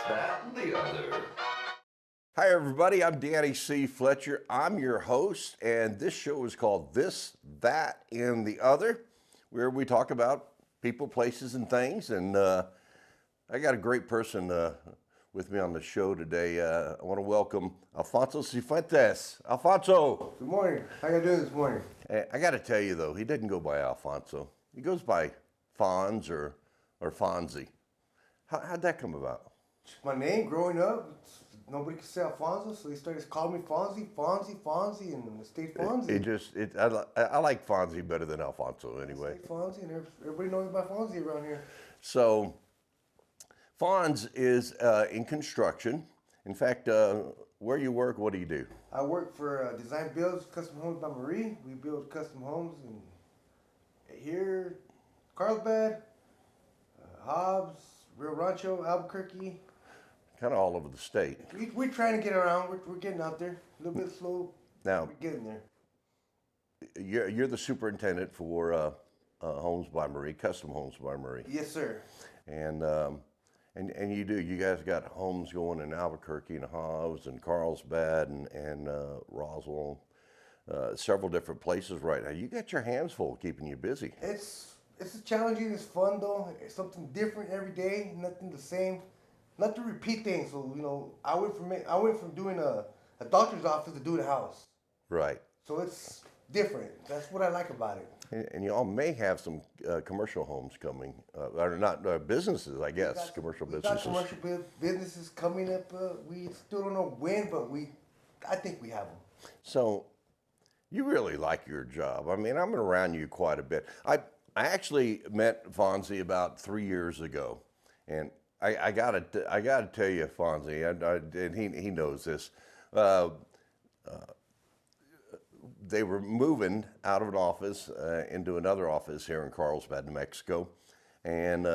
that, and the other. Hi, everybody. I'm Danny C. Fletcher. I'm your host, and this show is called This, That, and the Other, where we talk about people, places, and things. And I got a great person with me on the show today. I want to welcome Alfonzo Sifuentes. Alfonzo. Good morning. How you doing this morning? I got to tell you, though, he doesn't go by Alfonzo. He goes by Fonz or Fonzie. How'd that come about? My name growing up, nobody could say Alfonso, so they started calling me Fonzie, and it stayed Fonzie. I like Fonzie better than Alfonso anyway. Fonzie, and everybody knows about Fonzie around here. So, Fonz is in construction. In fact, where you work, what do you do? I work for Design Builds Custom Homes by Marie. We build custom homes here, Carlsbad, Hobbs, Rio Rancho, Albuquerque. Kind of all over the state. We're trying to get around. We're getting out there. A little bit slow. Now, we're getting there. You're the superintendent for Homes by Marie, Custom Homes by Marie. Yes, sir. And you do. You guys got homes going in Albuquerque and Hobbs and Carlsbad and Roswell, several different places right now. You got your hands full keeping you busy. It's challenging. It's fun though. It's something different every day. Nothing the same. Not to repeat things. So I went from doing a doctor's office to doing a house. Right. So it's different. That's what I like about it. And you all may have some commercial homes coming, or not businesses, I guess, commercial businesses. We got commercial businesses coming up. We still don't know when, but I think we have them. So, you really like your job. I mean, I'm around you quite a bit. I actually met Fonzie about 3 years ago, and I gotta tell you, Fonzie, and he knows this. They were moving out of an office into another office here in Carlsbad, New Mexico, and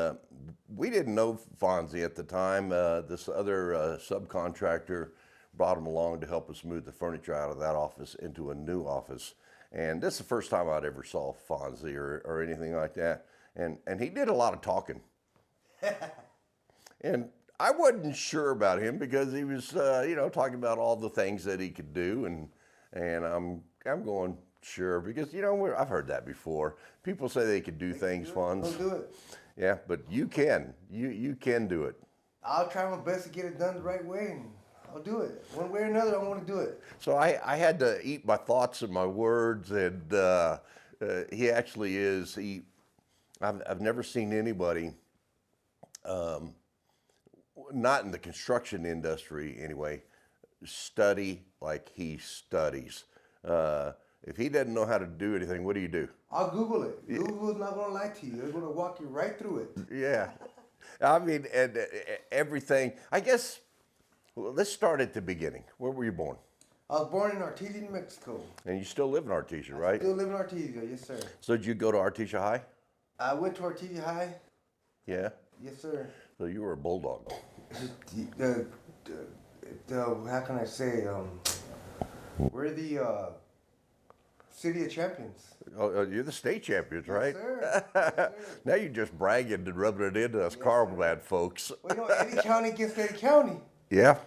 we didn't know Fonzie at the time. This other subcontractor brought him along to help us move the furniture out of that office into a new office. And this is the first time I'd ever saw Fonzie or anything like that. And he did a lot of talking. And I wasn't sure about him because he was, talking about all the things that he could do. And I'm going, sure, because, I've heard that before. People say they could do things, Fonz. Don't do it. Yeah, but you can. You can do it. I'll try my best to get it done the right way, and I'll do it. One way or another, I want to do it. So I had to eat my thoughts and my words, and he actually is. I've never seen anybody, not in the construction industry anyway, study like he studies. If he doesn't know how to do anything, what do you do? I'll Google it. Google's not going to lie to you. They're going to walk you right through it. Yeah. I mean, and everything. I guess, well, let's start at the beginning. Where were you born? I was born in Artesia, New Mexico. And you still live in Artesia, right? Still live in Artesia, yes, sir. So did you go to Artesia High? I went to Artesia High. Yeah? Yes, sir. So you were a bulldog. How can I say? We're the city of champions. Oh, you're the state champions, right? Yes, sir. Yes, sir. Now you're just bragging and rubbing it into us Carlsbad folks. Well, Eddy County against Eddy County. Yeah.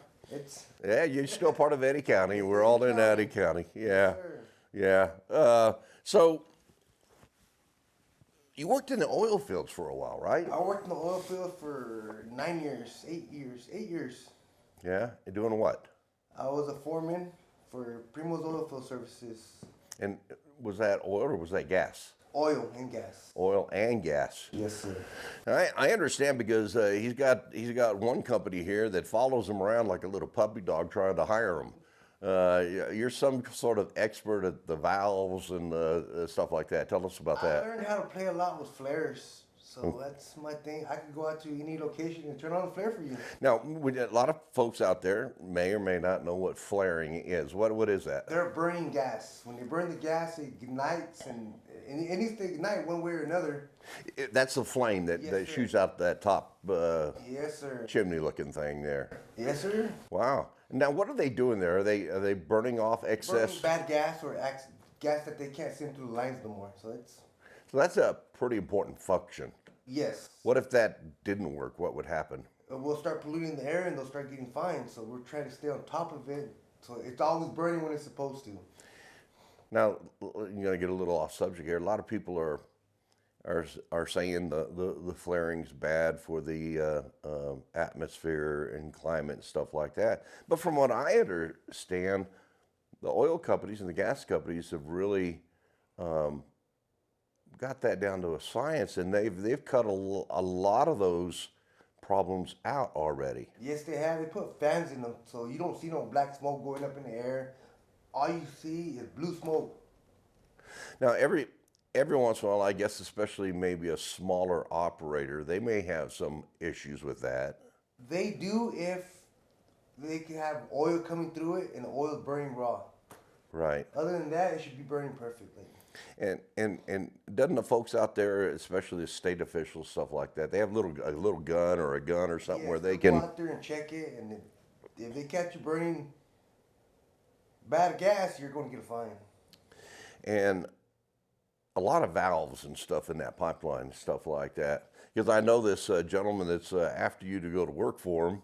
Yeah, you're still part of Eddy County. We're all in Eddy County. Yeah. Yes, yeah. So you worked in the oil fields for a while, right? I worked in the oil field for 9 years, 8 years. Yeah. And doing what? I was a foreman for Primo's Oil Field Services. And was that oil or was that gas? Oil and gas. Oil and gas. Yes, sir. I understand because he's got one company here that follows him around like a little puppy dog trying to hire him. You're some sort of expert at the valves and stuff like that. Tell us about that. I learned how to play a lot with flares. So that's my thing. I can go out to any location and turn on the flare for you. Now, a lot of folks out there may or may not know what flaring is. What is that? They're burning gas. When they burn the gas, it ignites, and it needs to ignite one way or another. That's the flame that Yes, sir. shoots out that top Yes, sir. chimney-looking thing there. Yes, sir. Wow. Now, what are they doing there? Are they burning off excess? Burning bad gas or gas that they can't send through the lines no more. So that's a pretty important function. yes. What if that didn't work? What would happen? we'll start polluting the air and they'll start getting fined. So we're trying to stay on top of it. So it's always burning when it's supposed to. Now, you're going to get a little off subject here. A lot of people are saying the flaring's bad for the atmosphere and climate and stuff like that. But from what I understand, the oil companies and the gas companies have really got that down to a science, and they've cut a lot of those problems out already. Yes, they have. They put fans in them, so you don't see no black smoke going up in the air. All you see is blue smoke. Now, every once in a while, I guess, especially maybe a smaller operator, they may have some issues with that. They do if they can have oil coming through it and the oil is burning raw. Right. Other than that, it should be burning perfectly. And doesn't the folks out there, especially the state officials, stuff like that, they have a little gun or a gun or something where they go can out there and check it, and if they catch you burning bad gas, you're going to get a fine. And a lot of valves and stuff in that pipeline and stuff like that. Because I know this gentleman that's after you to go to work for him.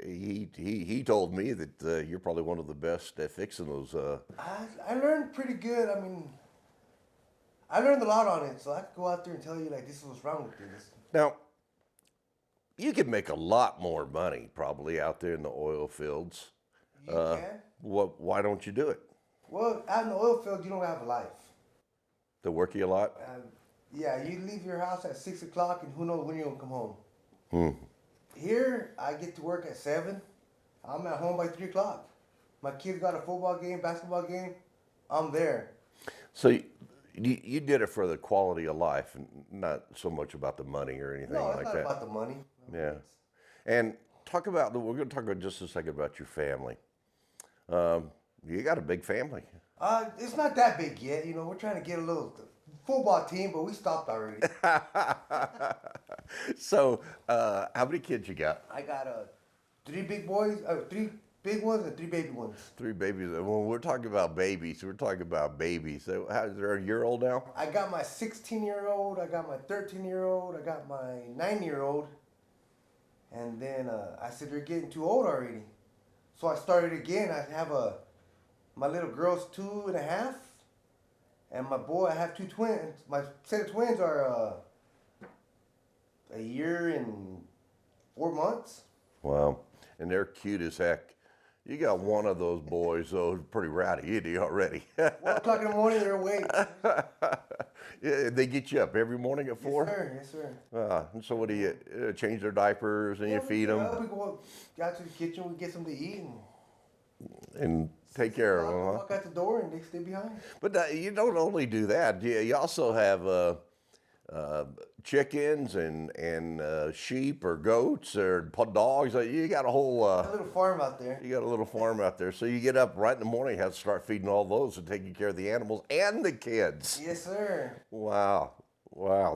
He told me that you're probably one of the best at fixing those. I learned pretty good. I mean, I learned a lot on it, so I could go out there and tell you like this is what's wrong with this. Now, you could make a lot more money probably out there in the oil fields. You can. Why don't you do it? Well, out in the oil field, you don't have a life. They work you a lot? Yeah, you leave your house at 6 o'clock, and who knows when you're going to come home. Hmm. Here, I get to work at 7. I'm at home by 3 o'clock. My kids got a football game, basketball game. I'm there. So you did it for the quality of life, and not so much about the money or anything No, it's like not that. about the money. Yeah. And we're going to talk about just a second about your family. You got a big family. It's not that big yet. You know, we're trying to get a little football team, but we stopped already. So, how many kids you got? I got 3 big boys, 3 big ones and 3 baby ones. 3 babies. When we're talking about babies, we're talking about babies. So, they're a year old now? I got my 16-year-old, I got my 13-year-old, I got my 9-year-old, and then I said they're getting too old already. So I started again. I have my little girl's 2.5, and my boy, I have 2 twins. My set of twins are a year and 4 months. Wow. And they're cute as heck. You got one of those boys, though, pretty rowdy, isn't he, already? 1 o'clock in the morning, they're awake. Yeah, they get you up every morning at 4? Yes, sir. Yes, sir. And so what do you, change their diapers and you feed them? We go out to the kitchen, we get something to eat, And take care of them, huh? walk out the door, and they stay behind. But you don't only do that. You also have chickens and sheep or goats or dogs. You got a whole. A little farm out there. You got a little farm out there. So you get up right in the morning, have to start feeding all those and taking care of the animals and the kids. Yes, sir. Wow.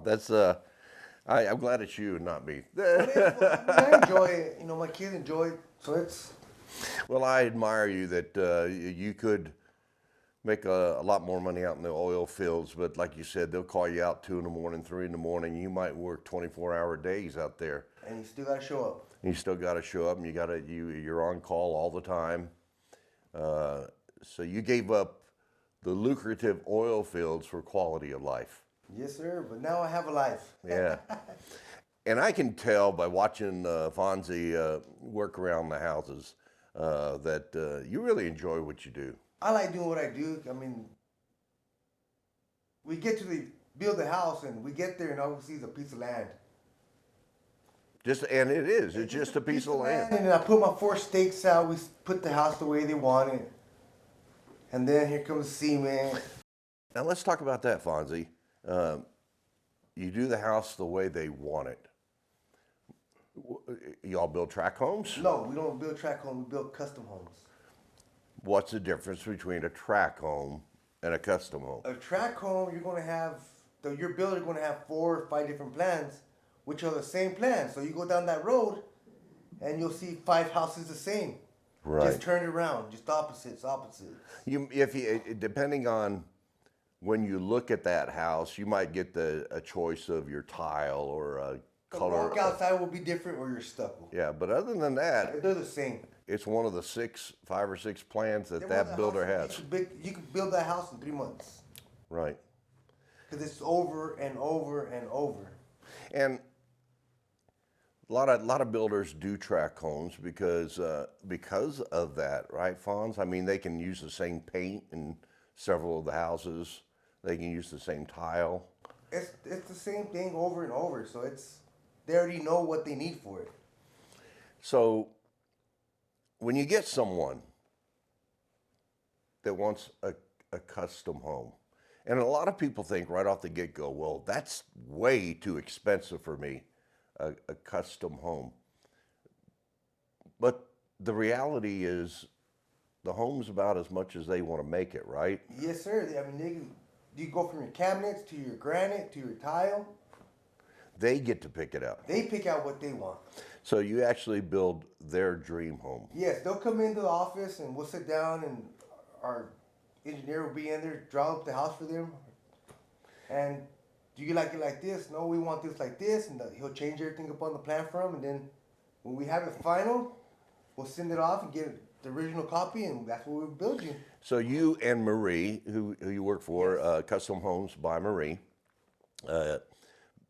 That's I'm glad it's you and not me. I enjoy it. You know, my kids enjoy it, so it's. Well, I admire you that you could make a lot more money out in the oil fields, but like you said, they'll call you out 2 in the morning, 3 in the morning. You might work 24-hour days out there. And you still got to show up. You still got to show up, and you're on call all the time. So you gave up the lucrative oil fields for quality of life. Yes, sir. But now I have a life. Yeah. And I can tell by watching Fonzie work around the houses that you really enjoy what you do. I like doing what I do. I mean, we get to build the house, and we get there, and all we see is a piece of land. It's just a piece of land. And then I put my 4 stakes out. We put the house the way they want it. And then here comes the cement. Now let's talk about that, Fonzie. You do the house the way they want it. Y'all build track homes? No, we don't build track homes. We build custom homes. What's the difference between a track home and a custom home? A track home, you're going to have, your builder is going to have 4 or 5 different plans, which are the same plan. So you go down that road, and you'll see 5 houses the same. Right. Just turn it around, just opposites. Depending on when you look at that house, you might get a choice of your tile or a The color. walk outside will be different or your stucco. Yeah, but other than that, They're the same. it's one of the 5 or 6 plans that They want that builder house, has. you could build that house in 3 months. Right. Because it's over and over and over. And a lot of builders do track homes because of that, right, Fonz? I mean, they can use the same paint in several of the houses. They can use the same tile. It's the same thing over and over. So they already know what they need for it. So when you get someone that wants a custom home, and a lot of people think right off the get-go, well, that's way too expensive for me, a custom home. But the reality is the home's about as much as they want to make it, right? Yes, sir. I mean, you go from your cabinets to your granite to your tile. They get to pick it out. They pick out what they want. So you actually build their dream home. Yes, they'll come into the office and we'll sit down and our engineer will be in there, draw up the house for them. And do you like it like this? No, we want this like this. And he'll change everything up on the plan for them. And then when we have it final, we'll send it off and get the original copy, and that's what we'll build you. So you and Marie, who you work for, Yes. Custom Homes by Marie,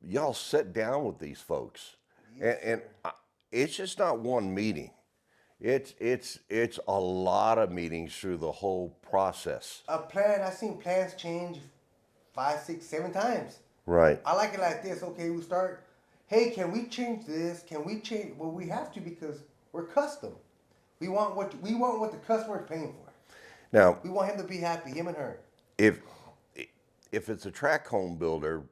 y'all sit down with these folks. Yes, and it's just not one meeting. It's a lot of meetings through the whole process. A plan, I've seen plans change 5, 6, 7 times. Right. I like it like this. Okay, we start, hey, can we change this? Can we change? Well, we have to because we're custom. We want what the customer's paying for. Now, We want him to be happy, him and her. if it's a track home builder,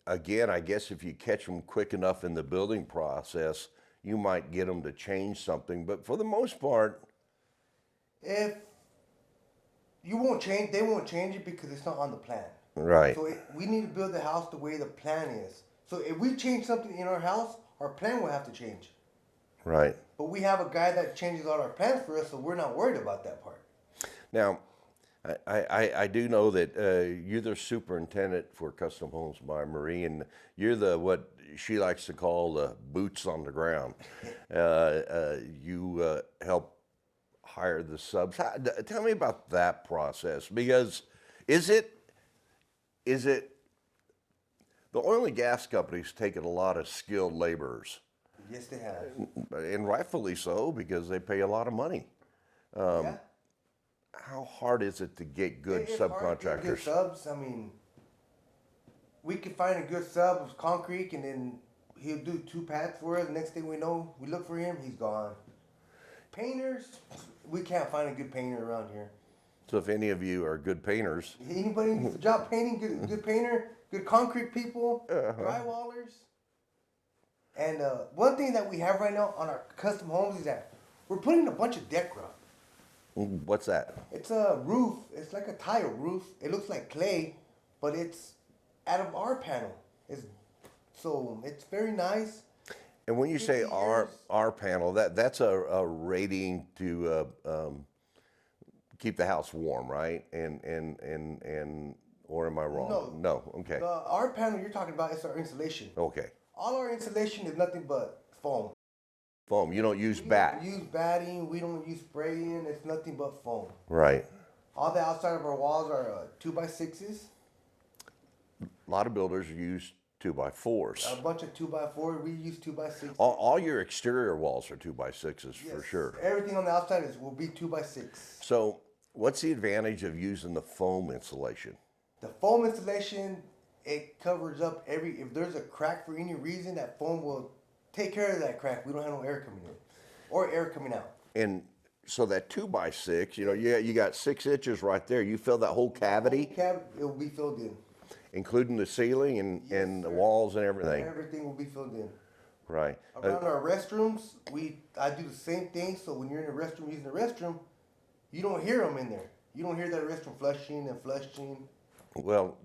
again, I guess if you catch them quick enough in the building process, you might get them to change something. But for the most part, If you won't change, they won't change it because it's not on the plan. right, So we need to build the house the way the plan is. So if we change something in our house, our plan will have to change. right. But we have a guy that changes all our plans for us, so we're not worried about that part. Now, I do know that you're the superintendent for Custom Homes by Marie, and you're the what she likes to call the boots on the ground. You help hire the subs. Tell me about that process, because is it the oil and gas companies taking a lot of skilled laborers, Yes, they have. and rightfully so because they pay a lot of money. Yeah. How hard is it to get good It's hard to get subcontractors? good subs. I mean, we could find a good sub of concrete, and then he'll do 2 pads for us. Next thing we know, we look for him, he's gone. Painters, we can't find a good painter around here. So if any of you are good painters, Anybody needs a job painting, good painter, good concrete people, drywallers. And one thing that we have right now on our custom homes is that we're putting a bunch of deck rub. what's that? It's a roof. It's like a tile roof. It looks like clay, but it's out of our panel. It's very nice. And when you say 50 our years. panel, that's a rating to keep the house warm, right? And or am I wrong? No. Okay. Our panel you're talking about is our insulation. Okay. All our insulation is nothing but foam. Foam. You don't use We bat. don't use batting. We don't use spraying. It's nothing but foam. Right. All the outside of our walls are 2x6s. A lot of builders use 2x4s. A bunch of 2x4. We use 2x6. All your exterior walls are 2x6s for Yes, sure. Everything on the outside will be 2x6. So what's the advantage of using the foam insulation? The foam insulation, it covers up if there's a crack for any reason, that foam will take care of that crack. We don't have no air coming in or air coming out. And so that 2x6, you got 6 inches right there. You fill that whole cavity, It will be filled in. including the ceiling and the sir. walls and everything. Everything will be filled in. Right. Around our restrooms, I do the same thing. So when you're in the restroom using the restroom, you don't hear them in there. You don't hear that restroom flushing and flushing. Well,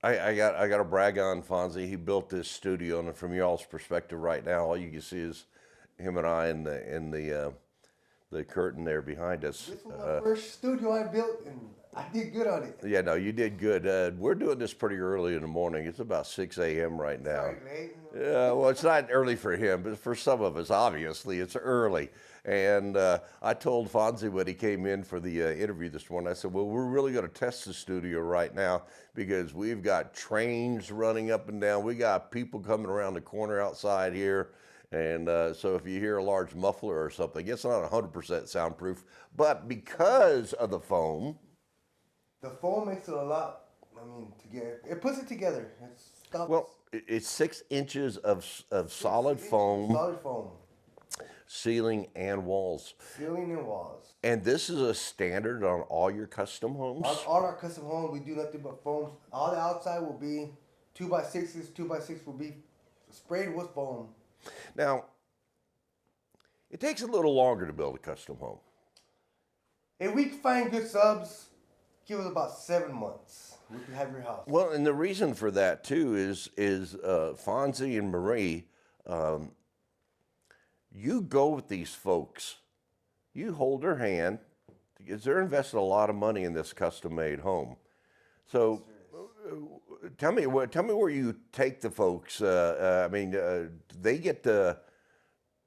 I got to brag on Fonzie. He built this studio, and from y'all's perspective right now, all you can see is him and I in the the curtain there behind us. This was my first studio I built, and I did good on it. Yeah, no, you did good. We're doing this pretty early in the morning. It's about 6 a.m. right now. Sorry, late. Yeah, well, it's not early for him, but for some of us, obviously, it's early. And I told Fonzie when he came in for the interview this morning, I said, well, we're really going to test the studio right now because we've got trains running up and down. We got people coming around the corner outside here. And so if you hear a large muffler or something, it's not 100% soundproof. But because of the foam, the foam makes it a lot, together. It puts it together. It stops. well, it's 6 inches of solid foam. Solid foam. Ceiling and walls. Ceiling and walls. And this is a standard on all your custom homes? On all our custom homes, we do nothing but foams. All the outside will be 2x6s. 2x6 will be sprayed with foam. Now, it takes a little longer to build a custom home. If we find good subs, give us about 7 months. We can have your house. Well, and the reason for that too is Fonzie and Marie. You go with these folks. You hold their hand because they're investing a lot of money in this custom-made home. So, tell me where you take the folks. They get to.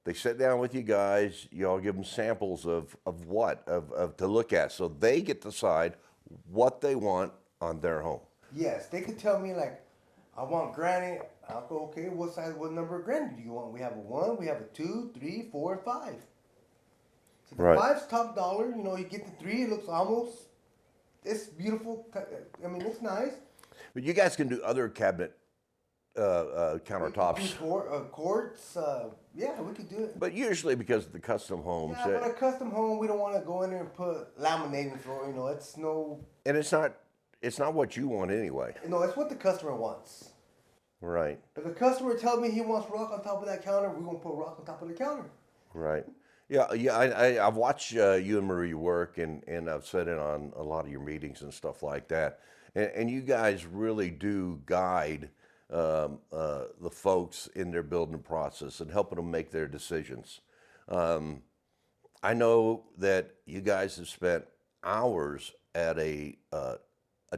They sit down with you guys. You all give them samples of what to look at, so they get to decide what they want on their home. Yes, they could tell me like, I want granite. I'll go, okay, what size, what number of granite do you want? We have a 1, we have a 2, 3, 4, and 5. So the Right. 5's top dollar. You know, you get the 3, it looks almost, it's beautiful. It's nice. But you guys can do other cabinet countertops. Quartz, yeah, we could do it. But usually because of the custom homes. Yeah, but a custom home, we don't want to go in there and put laminating floor. You know, it's no. And it's not what you want anyway. No, it's what the customer wants. Right. If the customer tells me he wants rock on top of that counter, we're gonna put rock on top of the counter. Right. Yeah. I've watched you and Marie work, and I've sat in on a lot of your meetings and stuff like that. And you guys really do guide the folks in their building process and helping them make their decisions. I know that you guys have spent hours at a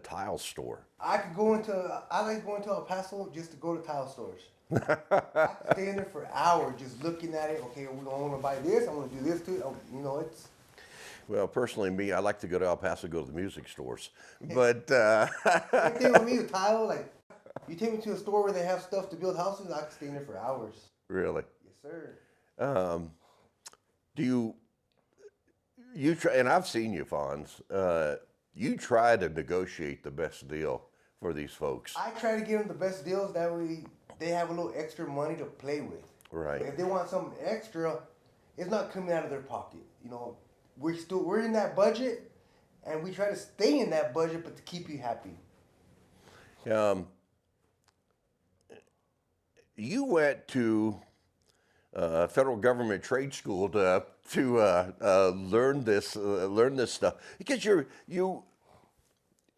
tile store. I like going to El Paso just to go to tile stores. I could stay in there for hours just looking at it. Okay, I want to buy this. I want to do this too. You know, it's. Well, personally, me, I like to go to El Paso, go to the music stores. But Same thing with me with tile. Like, you take me to a store where they have stuff to build houses, I could stay in there for hours. Really? Yes, sir. Do you try? And I've seen you, Fonz. You try to negotiate the best deal for these folks. I try to give them the best deals. That way, they have a little extra money to play with. Right. If they want something extra, it's not coming out of their pocket. You know, we're in that budget, and we try to stay in that budget, but to keep you happy. You went to federal government trade school to learn this stuff because you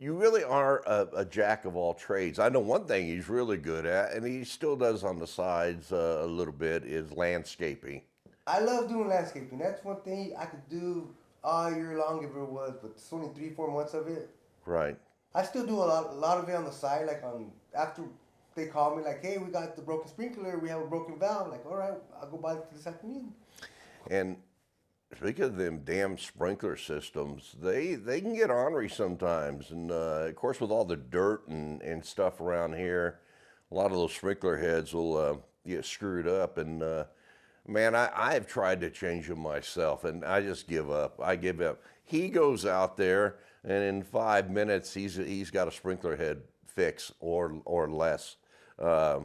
really are a jack of all trades. I know one thing he's really good at, and he still does on the sides a little bit, is landscaping. I love doing landscaping. That's one thing I could do all year long if it was, but it's only 3-4 months of it. Right. I still do a lot of it on the side, like after they call me, like, hey, we got the broken sprinkler, we have a broken valve. Like, all right, I'll go by it this afternoon. And speaking of them damn sprinkler systems, they can get ornery sometimes. And of course, with all the dirt and stuff around here, a lot of those sprinkler heads will get screwed up. And man, I have tried to change them myself, and I just give up. I give up. He goes out there, and in 5 minutes, he's got a sprinkler head fix or less. That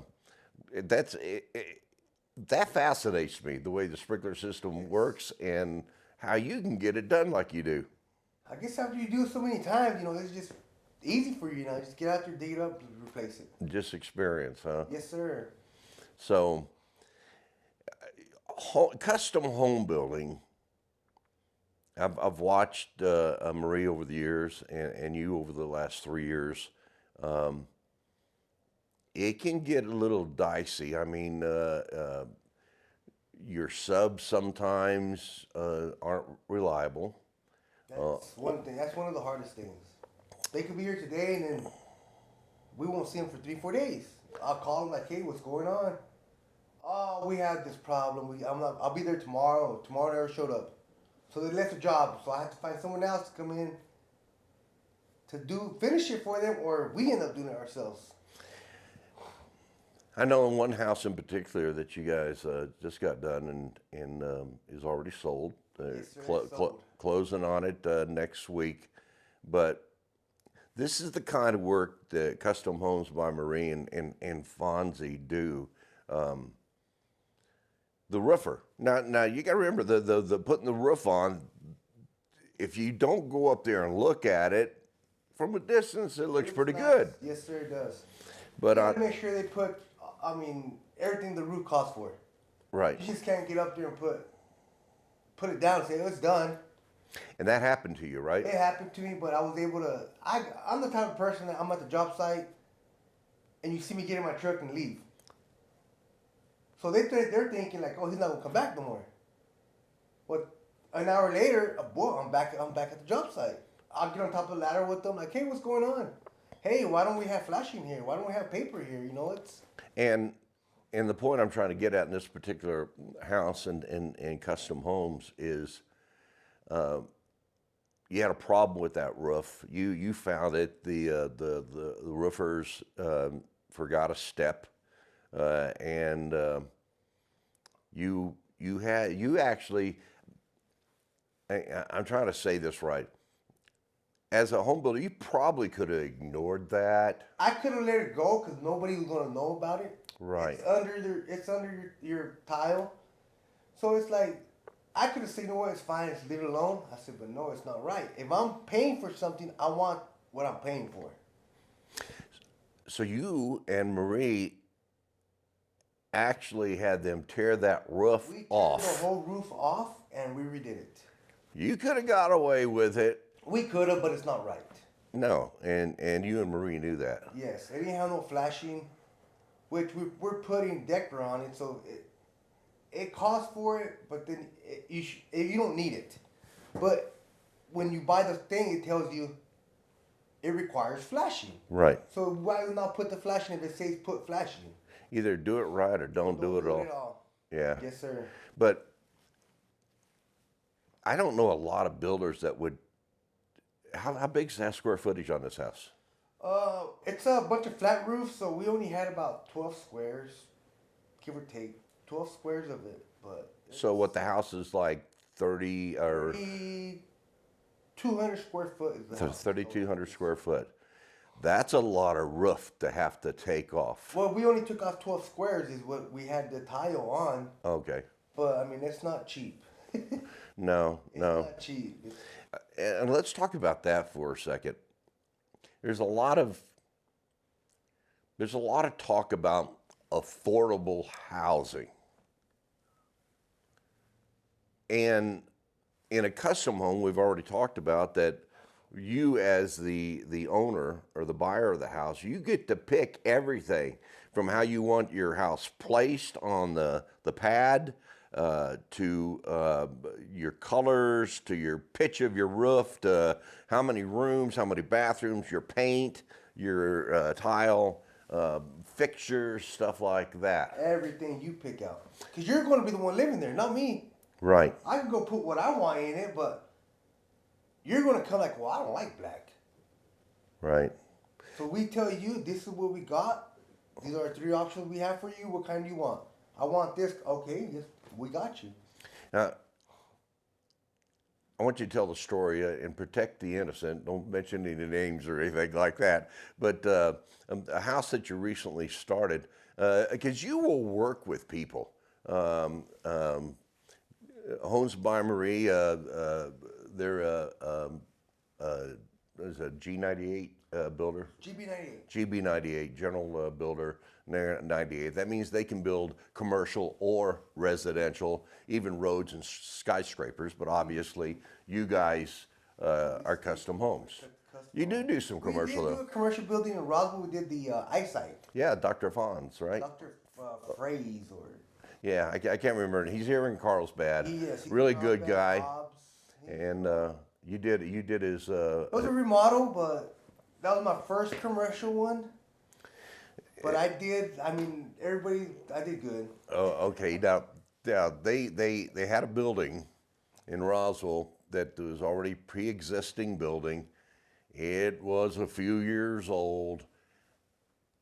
fascinates me, the way the sprinkler system works and how you can get it done like you do. I guess after you do it so many times, you know, it's just easy for you now. Just get out there, dig it up, and replace it. Just experience, huh? Yes, sir. So, custom home building. I've watched Marie over the years and you over the last 3 years. It can get a little dicey. I mean, your subs sometimes aren't reliable. That's one thing. That's one of the hardest things. They could be here today, and then we won't see them for 3, 4 days. I'll call them like, "Hey, what's going on?" "Oh, we had this problem. I'll be there tomorrow. Tomorrow never showed up." So they left the job. So I have to find someone else to come in to finish it for them, or we end up doing it ourselves. I know in one house in particular that you guys just got done and is already sold. Yes, sir, it's sold. Closing on it next week. But this is the kind of work that Custom Homes by Marie and Fonzie do. The roofer. Now you got to remember the putting the roof on. If you don't go up there and look at it from a distance, it looks pretty Nice. good. Yes, sir, it does. But You gotta make sure they put, everything the roof calls for. right, You just can't get up there and put it down and say, "Oh, it's done." and that happened to you, right? It happened to me, but I was able to. I'm the type of person that I'm at the job site, and you see me get in my truck and leave. So they're thinking like, "Oh, he's not gonna come back no more." But an hour later, boy, I'm back at the job site. I'll get on top of the ladder with them, like, "Hey, what's going on? Hey, why don't we have flashing here? Why don't we have paper here? You know, it's." And the point I'm trying to get at in this particular house and custom homes is, you had a problem with that roof. You found it. The roofers forgot a step, and you actually. I'm trying to say this right. As a home builder, you probably could have ignored that. I could have let it go because nobody was gonna know about it. Right. It's under your tile, so it's like I could have said, "You know what? It's fine. Just leave it alone." I said, "But no, it's not right. If I'm paying for something, I want what I'm paying for." So you and Marie actually had them tear that roof We turned off. the whole roof off and we redid it. You could have got away with it. We could have, but it's not right. No, and you and Marie knew that. Yes, it didn't have no flashing, which we're putting Decker on it, so it costs for it, but then you don't need it. But when you buy the thing, it tells you it requires flashing. Right. So why not put the flashing if it says put flashing? Either do it right or don't do it at all. Yeah. Yes, sir. But I don't know a lot of builders that would. How big's that square footage on this house? It's a bunch of flat roofs, so we only had about 12 squares, give or take, 12 squares of it. But So what the house is like 30 or 200 square foot is the house. 3,200 square foot. That's a lot of roof to have to take off. Well, we only took off 12 squares is what we had the tile on, Okay. but I mean, it's not cheap. No, It's no. not cheap. And let's talk about that for a second. There's a lot of talk about affordable housing. And in a custom home, we've already talked about that you as the owner or the buyer of the house, you get to pick everything from how you want your house placed on the pad, to your colors, to your pitch of your roof, to how many rooms, how many bathrooms, your paint, your tile, fixtures, stuff like that. Everything you pick out. Because you're going to be the one living there, not me. Right. I can go put what I want in it, but you're going to come like, "Well, I don't like black." Right. So we tell you, this is what we got. These are 3 options we have for you. What kind do you want? I want this. Okay, yes, we got you. Now, I want you to tell the story and protect the innocent. Don't mention any names or anything like that. But a house that you recently started, because you will work with people. Homes by Marie, they're there's a G98 builder. GB98. GB98, general builder 98. That means they can build commercial or residential, even roads and skyscrapers. But obviously, you guys are custom homes. You do some commercial We did do though. a commercial building in Roswell. We did the eyesight. Yeah, Dr. Fonz, right? Dr. Phrase or Yeah, I can't remember. He's here in Carlsbad. Yes, he's Really in good Carlsbad, guy. Hobbs. And you did his. It was a remodel, but that was my first commercial one. But I did. I mean, everybody. I did good. Oh, okay. Now, they had a building in Roswell that was already pre-existing building. It was a few years old,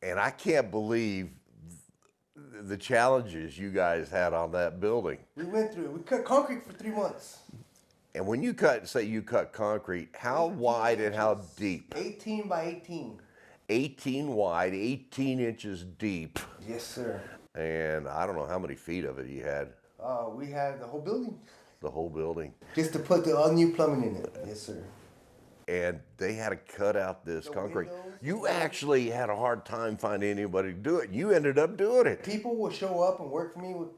and I can't believe the challenges you guys had on that building. We went through it. We cut concrete for 3 months. And when you cut concrete, how 18 wide and how inches. deep? 18 by 18. 18 wide, 18 inches deep. Yes, sir. And I don't know how many feet of it you had. We had the whole building. The whole building. Just to put the all new plumbing in it. Yes, sir. And they had to cut out this The concrete. windows. You actually had a hard time finding anybody to do it. You ended up doing it. People would show up and work for me with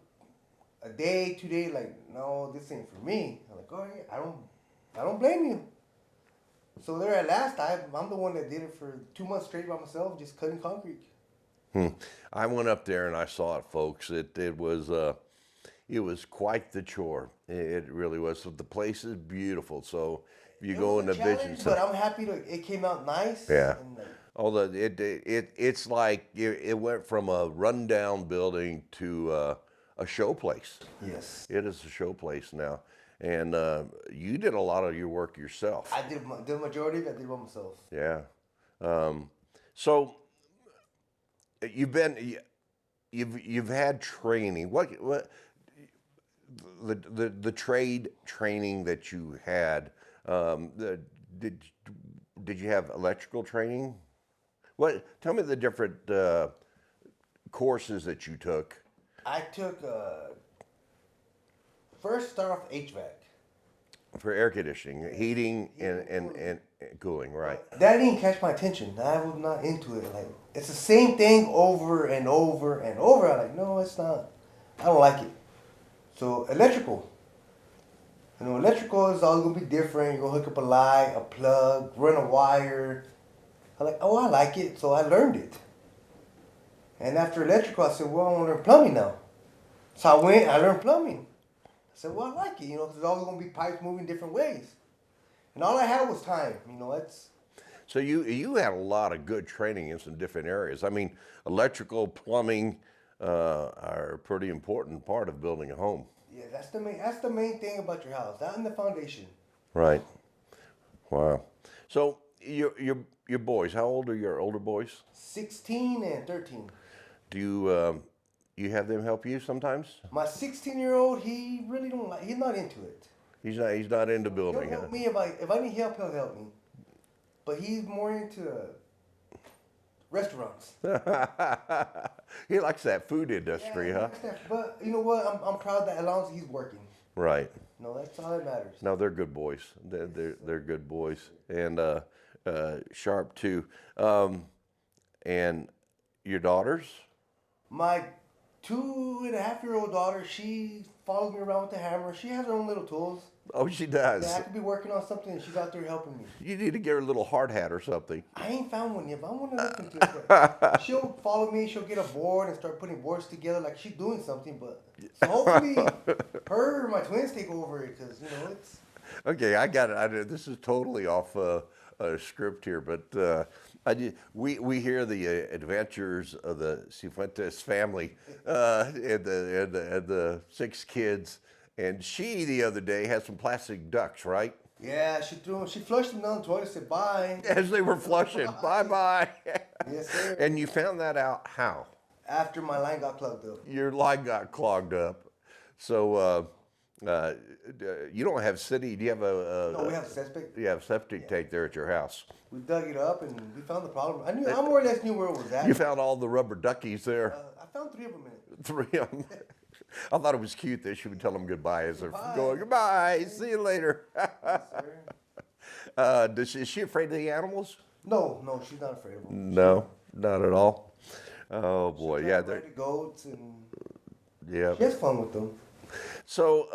a day, 2 days. Like, no, this ain't for me. I'm like, oh yeah, I don't blame you. So there at last, I'm the one that did it for 2 months straight by myself, just cutting concrete. I went up there and I saw it, folks. It was quite the chore. It really was. So the place is beautiful. So if you go in the vision but I'm happy it came out nice. Yeah. And like, although it's like it went from a rundown building to a show place. yes. It is a show place now. And you did a lot of your work yourself. I did the majority of it. I did by myself. Yeah. So you've had training. What the trade training that you had? Did you have electrical training? Tell me the different courses that you took. I took first start off HVAC. For air conditioning, heating, and cooling, right? That didn't catch my attention. I was not into it. Like, it's the same thing over and over and over. I'm like, no, it's not. I don't like it. So electrical. You know, electrical is always gonna be different. You're gonna hook up a light, a plug, run a wire. I'm like, oh, I like it. So I learned it. And after electrical, I said, well, I want to learn plumbing now. So I went, I learned plumbing. I said, well, I like it, because there's always going to be pipes moving different ways. And all I had was time, So you had a lot of good training in some different areas. I mean, electrical, plumbing are a pretty important part of building a home. Yeah, that's the main thing about your house. That and the foundation. Right. Wow. So your boys, how old are your older boys? 16 and 13. Do you have them help you sometimes? My 16-year-old, he really don't like. He's not into it. He's not into building. He'll help me if I need help. He'll help me. But he's more into restaurants. He likes that food industry, huh? But you know what? I'm proud that as long as he's working. Right. No, that's all that matters. No, they're good boys. They're good boys, and sharp too. And your daughters? My 2.5-year-old daughter, she follows me around with the hammer. She has her own little tools. Oh, she does. Yeah, I could be working on something and she's out there helping me. You need to get her a little hard hat or something. I ain't found one yet, but I want to look into it. But she'll follow me. She'll get a board and start putting boards together like she's doing something. But so hopefully, her or my twins take over it because it's. Okay, I got it. This is totally off script here, but we hear the adventures of the Sifuentes family and the 6 kids. And she the other day had some plastic ducks, right? Yeah, she threw them. She flushed them down the toilet. Said bye. As they were flushing, bye. Yes, sir. And you found that out how? After my line got plugged up. Your line got clogged up. So you don't have city. Do you have a? No, we have a septic. You have septic tank there at your house. We dug it up and we found the problem. I more or less knew where it was at. You found all the rubber duckies there. I found 3 of them in it. 3 of them. I thought it was cute that she would tell them goodbye as they're Goodbye. going. Goodbye. See you later. Yes, sir. Is she afraid of the animals? No, she's not afraid of them. No, not at all. Oh boy, yeah. They're the goats and Yeah. she has fun with them. So,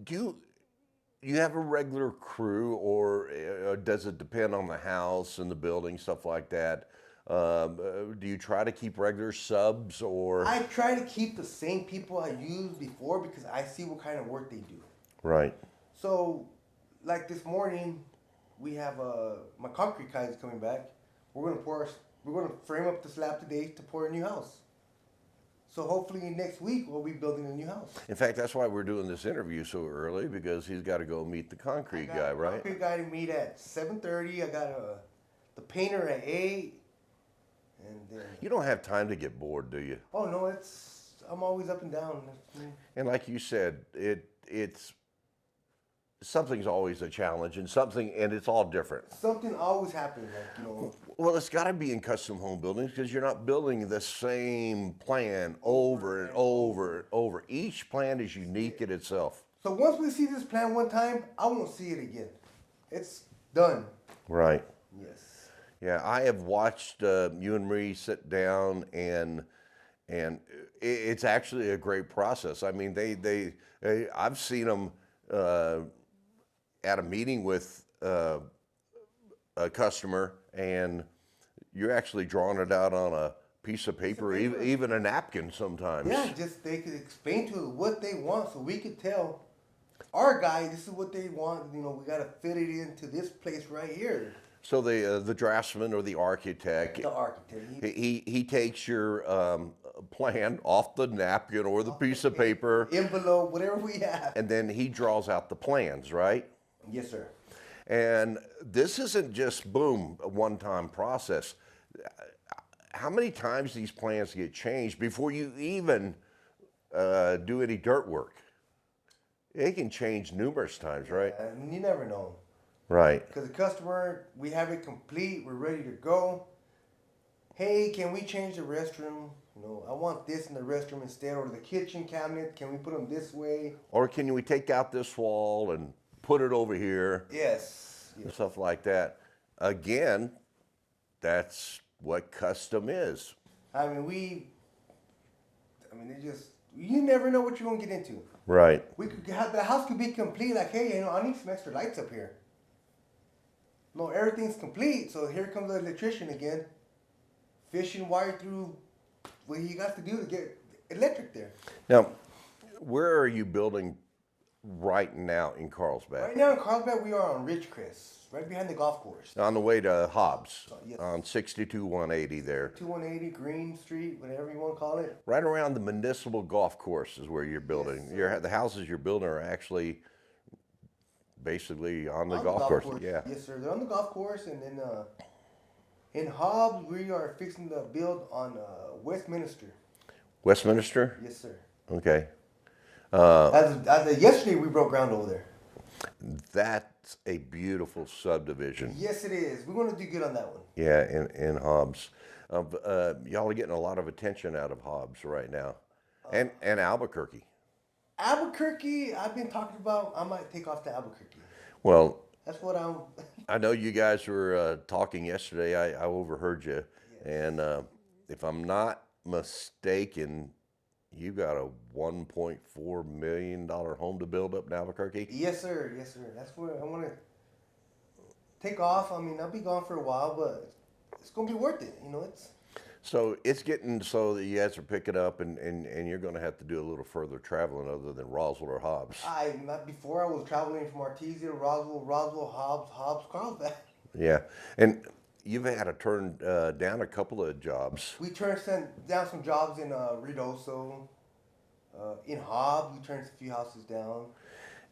do you have a regular crew, or does it depend on the house and the building, stuff like that? Do you try to keep regular subs or? I try to keep the same people I used before because I see what kind of work they do. Right. So, like this morning, we have my concrete guy is coming back. We're gonna frame up the slab today to pour a new house. So hopefully next week we'll be building a new house. In fact, that's why we're doing this interview so early, because he's got to go meet the concrete guy, right? Concrete guy to meet at 7:30. I got the painter at 8. And then, You don't have time to get bored, do you? oh no, I'm always up and down. And like you said, it's something's always a challenge, and it's all different. Something always happens, like, you know. Well, it's got to be in custom home buildings because you're not building the same plan over and over and over. Each plan is unique in itself. So once we see this plan one time, I won't see it again. It's done. Right. Yes. Yeah, I have watched you and Marie sit down, and it's actually a great process. I mean, I've seen them at a meeting with a customer, and you're actually drawing it out on a piece of paper, even a napkin sometimes. Yeah, just they could explain to us what they want, so we could tell our guy this is what they want. You know, we got to fit it into this place right here. So the draftsman or the architect, he takes your plan off the napkin or the piece of paper, envelope, whatever we have, and then he draws out the plans, right? Yes, sir. And this isn't just boom, a one-time process. How many times these plans get changed before you even do any dirt work? It can change numerous times, right? And you never know. Right. Because the customer, we have it complete, we're ready to go. Hey, can we change the restroom? You know, I want this in the restroom instead, or the kitchen cabinet. Can we put them this way? Or can we take out this wall and put it over here? Yes. And stuff like that. Again, that's what custom is. I mean, you never know what you're gonna get into. Right. We could have the house could be complete. Like, hey, you know, I need some extra lights up here. No, everything's complete. So here comes the electrician again, fishing wire through what he got to do to get electric there. Now, where are you building right now in Carlsbad? Right now in Carlsbad, we are on Ridgecrest, right behind the golf course. On the way to Hobbs, Yes. on 62-180 there. 2180 Green Street, whatever you want to call it. Right around the municipal golf course is where you're building. Yes, The houses you're building are actually basically on the golf course. Yeah. Yes, sir. They're on the golf course, and then in Hobbs, we are fixing to build on Westminster. Westminster? Yes, sir. Okay. As of yesterday, we broke ground over there. That's a beautiful subdivision. Yes, it is. We're going to do good on that one. Yeah, in Hobbs. Y'all are getting a lot of attention out of Hobbs right now. And Albuquerque. Albuquerque, I've been talking about, I might take off to Albuquerque. Well, That's what I'm... I know you guys were talking yesterday. I overheard you. Yes. And if I'm not mistaken, you got a $1.4 million home to build up in Albuquerque? Yes, sir. Yes, sir. That's where I want to take off. I mean, I'll be gone for a while, but it's going to be worth it. You know, it's... So it's getting so that you guys are picking up, and you're going to have to do a little further traveling other than Roswell or Hobbs. Before I was traveling from Artesia, Roswell, Hobbs, Carlsbad. Yeah, and you've had to turn down a couple of jobs. We sent down some jobs in Ruidoso. In Hobbs, we turned a few houses down.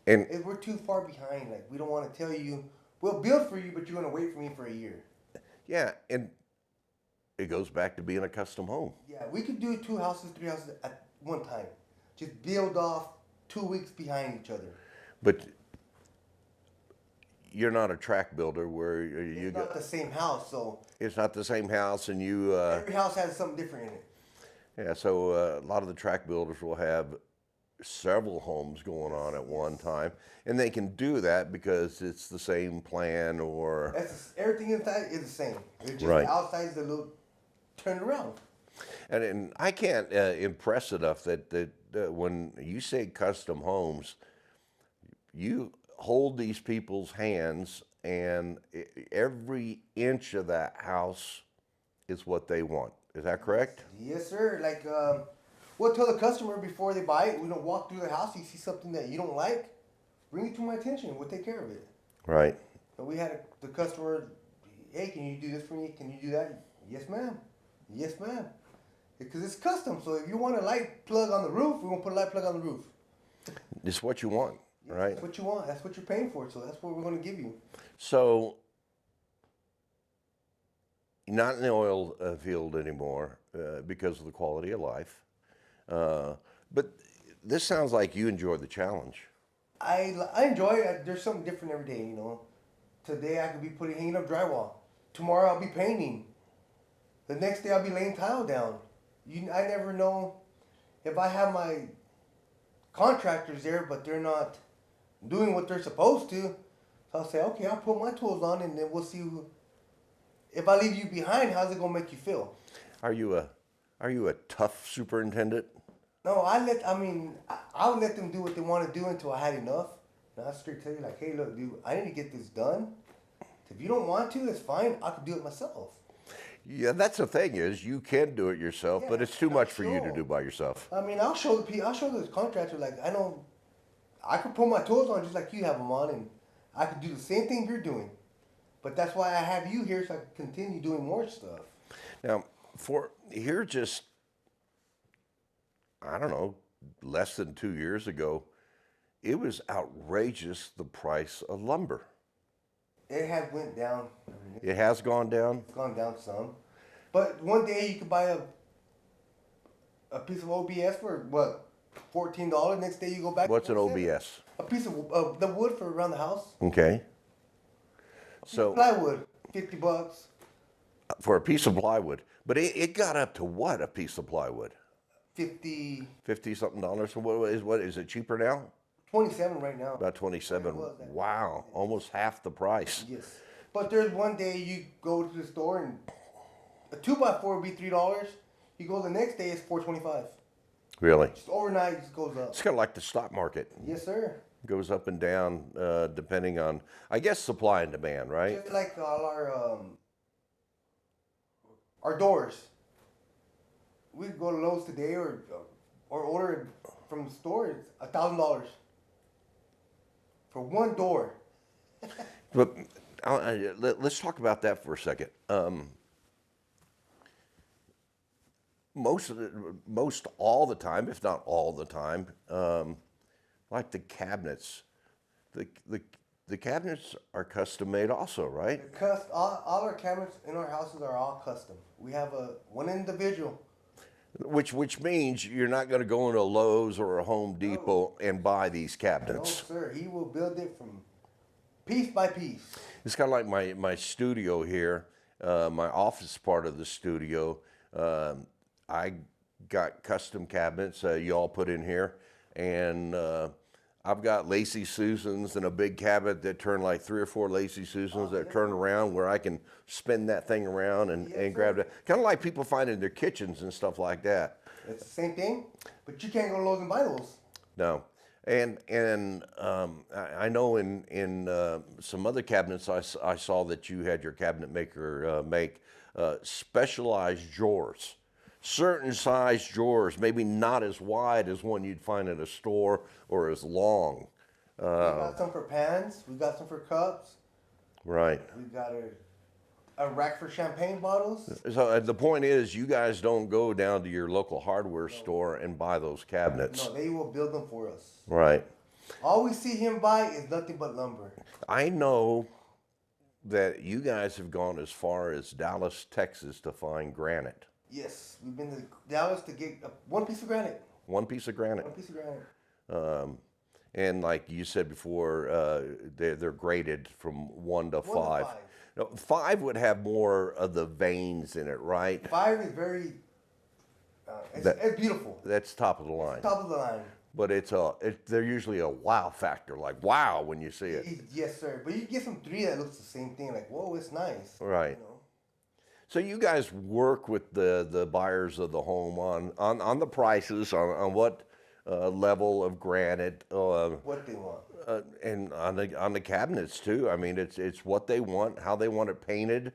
And We're too far behind. Like, we don't want to tell you, we'll build for you, but you're going to wait for me for a year. yeah, and it goes back to being a custom home. Yeah, we could do 2 houses, 3 houses at one time. Just build off 2 weeks behind each other. But you're not a track builder where It's not the same house, so it's not the same house, and you. every house has something different in it. Yeah, so a lot of the track builders will have several homes going on at one time, and they can do that because it's the same plan or. Everything inside is the same. It's just Right. the outside is a little turned around. And I can't impress enough that when you say custom homes, you hold these people's hands, and every inch of that house is what they want. Is that correct? Yes, sir. Like, we'll tell the customer before they buy it. We don't walk through the house. You see something that you don't like, bring it to my attention. We'll take care of it. Right. And we had the customer, hey, can you do this for me? Can you do that? Yes, ma'am. Yes, ma'am. Because it's custom. So if you want a light plug on the roof, we're going to put a light plug on the roof. It's what you want, right? That's what you want. That's what you're paying for. So that's what we're going to give you. So, you're not in the oil field anymore because of the quality of life. But this sounds like you enjoy the challenge. I enjoy it. There's something different every day, you know. Today I could be hanging up drywall. Tomorrow I'll be painting. The next day I'll be laying tile down. I never know if I have my contractors there, but they're not doing what they're supposed to. So I'll say, okay, I'll put my tools on, and then we'll see if I leave you behind, how's it gonna make you feel? Are you a tough superintendent? No, I would let them do what they want to do until I had enough. And I straight tell you, like, hey, look, dude, I need to get this done. If you don't want to, it's fine. I can do it myself. Yeah, that's the thing is you can do it yourself, but it's too much for you to do by yourself. I mean, I'll show the contractor, like, I know I could put my tools on just like you have them on, and I could do the same thing you're doing. But that's why I have you here, so I can continue doing more stuff. Now, I don't know, less than 2 years ago, it was outrageous the price of lumber. It has went down. It has gone down? It's gone down some. But one day you could buy a piece of OBS for, what, $14? Next day you go back. What's an OBS? A piece of the wood for around the house. Okay. So plywood, $50. For a piece of plywood. But it got up to what, a piece of plywood? 50 something dollars. So what is it cheaper now? 27 right now. About 27. Wow, almost half the price. Yes. But there's one day you go to the store and a 2x4 would be $3. You go the next day, it's $4.25. Really? Just overnight, it just goes up. It's kind of like the stock market. Yes, sir. Goes up and down depending on, I guess, supply and demand, right? Just like all our doors. We could go to Lowe's today or order it from the store. It's $1,000 for one door. But let's talk about that for a second. Most all the time, if not all the time, like the cabinets, the cabinets are custom made also, right? All our cabinets in our houses are all custom. We have one individual. Which means you're not going to go into a Lowe's or a Home Depot and buy these cabinets. No, sir. He will build it from piece by piece. It's kind of like my studio here, my office part of the studio. I got custom cabinets you all put in here, and I've got Lazy Susans and a big cabinet that turn like 3 or 4 Lazy Susans that turn around where I can spin that thing around and grab it. Kind of like people find in their kitchens and stuff like that. It's the same thing, but you can't go to Lowe's and buy those. No. And I know in some other cabinets I saw that you had your cabinet maker make specialized drawers. Certain size drawers, maybe not as wide as one you'd find in a store or as long. We got some for pans. We got some for cups. Right. We got a rack for champagne bottles. So the point is, you guys don't go down to your local hardware store and buy those cabinets. No, they will build them for us. Right. All we see him buy is nothing but lumber. I know that you guys have gone as far as Dallas, Texas to find granite. Yes, we've been to Dallas to get one piece of granite. One piece of granite. One piece of granite. And like you said before, they're graded from 1 to 5. Now, 5 would have more of the veins in it, right? 5 is very, it's beautiful. That's top of the line. Top of the line. But they're usually a wow factor, like wow when you see it. Yes, sir. But you get some 3 that looks the same thing, like, whoa, it's nice. Right. You know? So you guys work with the buyers of the home on the prices, on what level of granite. What they want. And on the cabinets too. I mean, it's what they want, how they want it painted.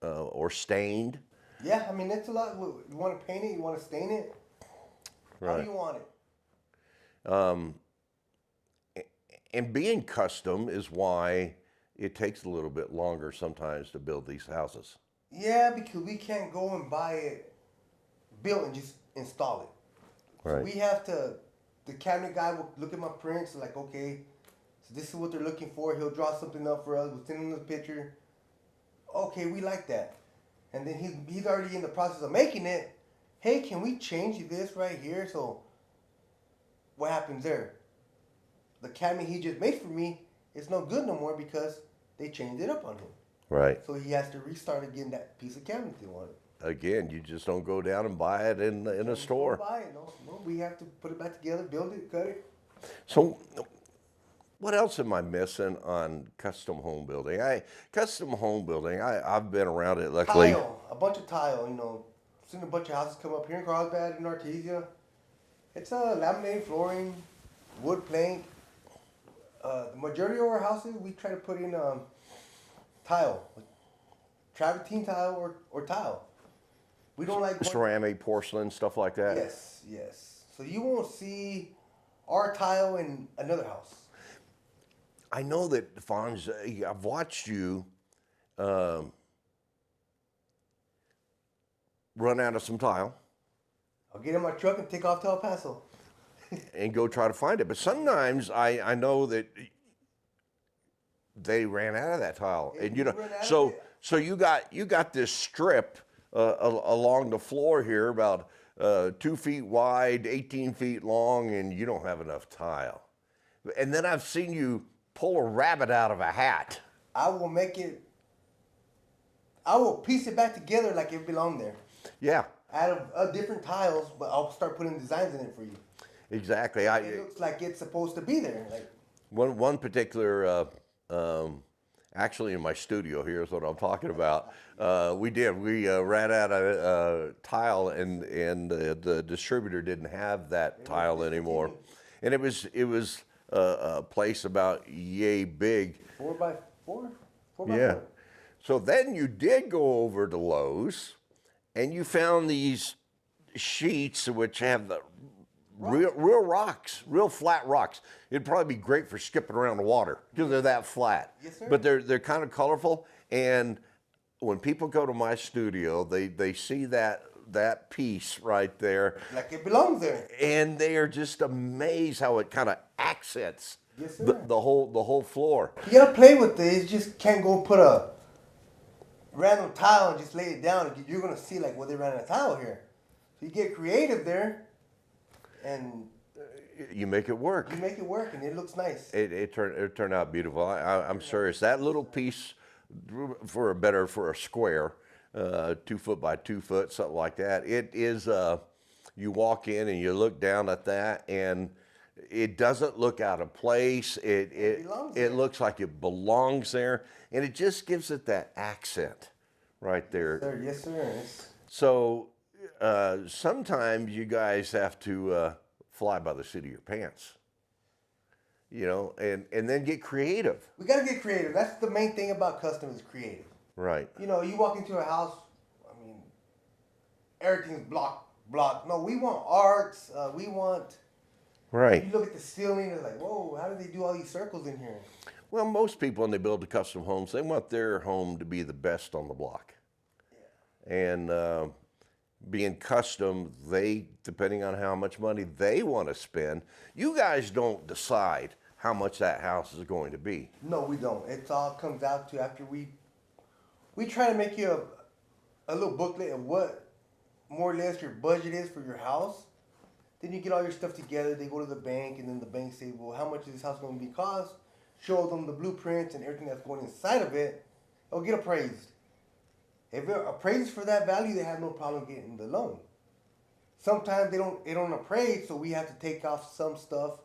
or stained. Yeah, I mean, it's a lot. You want to paint it, you want to stain it. How Right. do you want it? And being custom is why it takes a little bit longer sometimes to build these houses. Yeah, because we can't go and buy it built and just install it. So Right. we have to, the cabinet guy will look at my prints, like, okay, so this is what they're looking for. He'll draw something up for us. We'll send him the picture. Okay, we like that. And then he's already in the process of making it. Hey, can we change this right here? So what happens there? The cabinet he just made for me is no good no more because they changed it up on him. Right. So he has to restart again that piece of cabinet they wanted. Again, you just don't go down and buy it in a store. Don't buy it. No, we have to put it back together, build it, cut it. So, what else am I missing on custom home building? I've been around it luckily. Tile, a bunch of tile. You know, seen a bunch of houses come up here in Carlsbad and Artesia. It's a laminated flooring, wood plank. The majority of our houses, we try to put in tile, travertine tile or tile. We don't like Ceramic, porcelain, stuff like that. Yes. So you won't see our tile in another house. I know that Fonzie, I've watched you run out of some tile I'll get in my truck and take off to El Paso. and go try to find it. But sometimes I know that they ran out of that tile, and you know, ran out of so it. so you got this strip along the floor here about 2 feet wide, 18 feet long, and you don't have enough tile. And then I've seen you pull a rabbit out of a hat. I will piece it back together like it belonged there. Yeah, Out of different tiles, but I'll start putting designs in it for you. exactly. It looks like it's supposed to be there. Like One particular, actually in my studio, here's what I'm talking about. We ran out of tile, and the distributor didn't have that tile anymore, and it was a place about yay big. 4x4? 4x4. Yeah. So then you did go over to Lowe's, and you found these sheets which have the real rocks, real flat rocks. It'd probably be great for skipping around the water because they're that flat. Yes, sir. But they're kind of colorful, and when people go to my studio, they see that piece right there, Like it belongs there. and they are just amazed how it kind of accents Yes, sir. the whole floor. You gotta play with it. You just can't go put a random tile and just lay it down. You're gonna see like, well, they ran a tile here. So you get creative there, and You make it work. you make it work, and it looks nice. It turned out beautiful. I'm serious. That little piece for a square, 2 foot by 2 foot, something like that. It is. You walk in and you look down at that, and it doesn't look out of place. It belongs there. looks like it belongs there, and it just gives it that accent right there. Yes, sir. It's- So sometimes you guys have to fly by the seat of your pants, you know, and then get creative. We gotta get creative. That's the main thing about custom is creative. Right. You know, you walk into a house, I mean, everything's block. No, we want arts. We want. Right. You look at the ceiling, it's like, whoa, how do they do all these circles in here? Well, most people, when they build the custom homes, they want their home to be the best on the block. And being custom, depending on how much money they want to spend, you guys don't decide how much that house is going to be. No, we don't. It all comes out to after we try to make you a little booklet of what more or less your budget is for your house. Then you get all your stuff together. They go to the bank, and then the bank say, well, how much is this house going to be cost? Show them the blueprints and everything that's going inside of it. It'll get appraised. If it appraises for that value, they have no problem getting the loan. Sometimes they don't appraise, so we have to take off some stuff.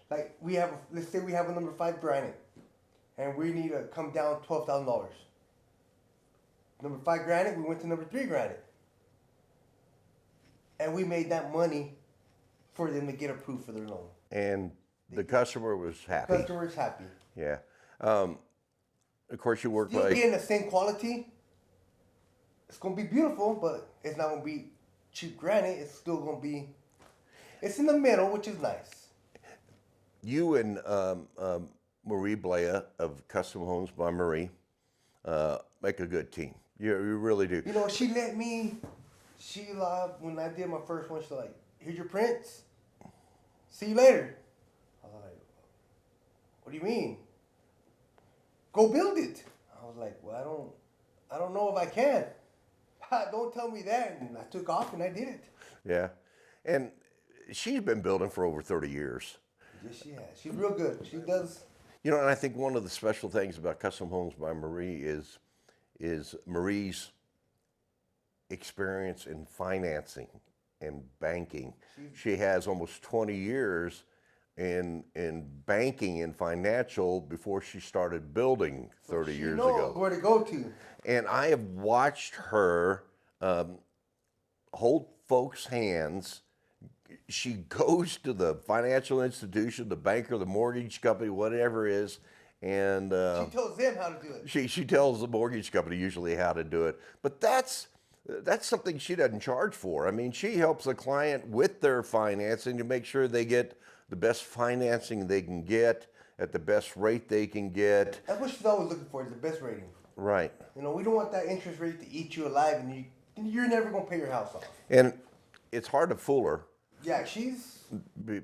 Like let's say we have a number 5 granite, and we need to come down $12,000. Number 5 granite, we went to number 3 granite, and we made that money for them to get approved for their loan. And the customer was happy. Customer's happy. Yeah. Of course, you work Still by. getting the same quality, It's gonna be beautiful, but it's not gonna be cheap granite. It's still gonna be. It's in the middle, which is nice. You and Marie Blea of Custom Homes by Marie make a good team. You really do. You know, she let me. When I did my first one, she's like, "Here's your prints. See you later." I was like, "What do you mean? Go build it." I was like, "Well, I don't know if I can." Don't tell me that. And I took off and I did it. Yeah, and she's been building for over 30 years. Yes, she has. She's real good. She does. You know, and I think one of the special things about Custom Homes by Marie is Marie's experience in financing and banking. She has almost 20 years in banking and financial before she started building 30 years She knows ago. where to go to. And I have watched her hold folks' hands. She goes to the financial institution, the banker, the mortgage company, whatever it is, and She tells them how to do it. she tells the mortgage company usually how to do it. But that's something she doesn't charge for. I mean, she helps a client with their financing to make sure they get the best financing they can get at the best rate they can get. That's what she's always looking for, is the best rating. Right. You know, we don't want that interest rate to eat you alive and you're never going to pay your house off. And it's hard to fool her Yeah, she's...